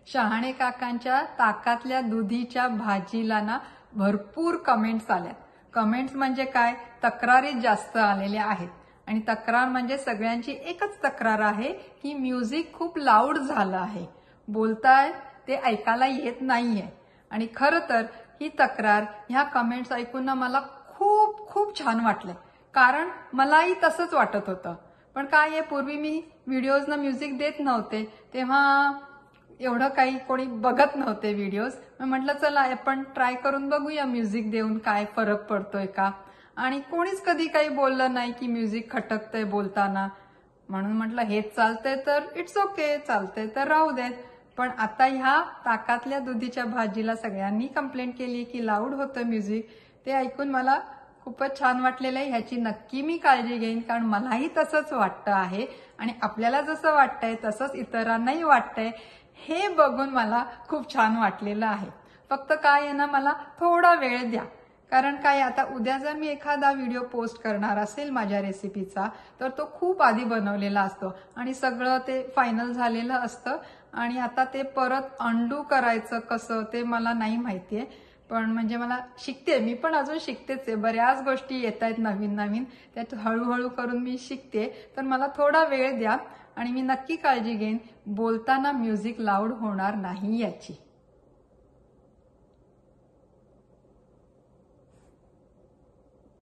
शहाणे काकांच्या ताकातल्या दुधीच्या भाजीला ना भरपूर कमेंट्स आल्यात. कमेंट्स म्हणजे काय, तक्रारी जास्त आलेल्या आहेत. आणि तक्रार म्हणजे सगळ्यांची एकच तक्रार आहे की म्युझिक खूप लाऊड झालं आहे, बोलताय ते ऐकायला येत नाहीये. आणि खरं तर ही तक्रार, ह्या कमेंट्स ऐकून ना मला खूप खूप छान वाटले, कारण मलाही तसंच वाटत होतं. पण काय आहे, पूर्वी मी व्हिडिओजना म्युझिक देत नव्हते, तेव्हा एवढं काही कोणी बघत नव्हते व्हिडिओज. मी म्हटलं चला आपण ट्राय करून बघूया म्युझिक देऊन काय फरक पडतोय का. आणि कोणीच कधी काही बोललं नाही की म्युझिक खटकतंय बोलताना, म्हणून म्हटलं हेच चालतंय तर इट्स ओके, चालतंय तर राहू देत. पण आता ह्या ताकातल्या दुधीच्या भाजीला सगळ्यांनी कंप्लेंट केली की लाऊड होतं म्युझिक. ते ऐकून मला खूपच छान वाटलेलं आहे. ह्याची नक्की मी काळजी घेईन, कारण मलाही तसंच वाटतं आहे आणि आपल्याला जसं वाटतंय तसंच इतरांनाही वाटतंय हे बघून मला खूप छान वाटलेलं आहे. फक्त काय आहे ना, मला थोडा वेळ द्या. कारण काय, आता उद्या जर मी एखादा व्हिडिओ पोस्ट करणार असेल माझ्या रेसिपीचा, तर तो खूप आधी बनवलेला असतो आणि सगळं ते फायनल झालेलं असतं. आणि आता ते परत अंडू करायचं कसं ते मला नाही माहितीये. पण म्हणजे मला शिकते, मी पण अजून शिकतेच आहे. बऱ्याच गोष्टी येत आहेत नवीन नवीन, त्यात हळूहळू करून मी शिकते. तर मला थोडा वेळ द्या आणि मी नक्की काळजी घेईन, बोलताना म्युझिक लाऊड होणार नाही याची.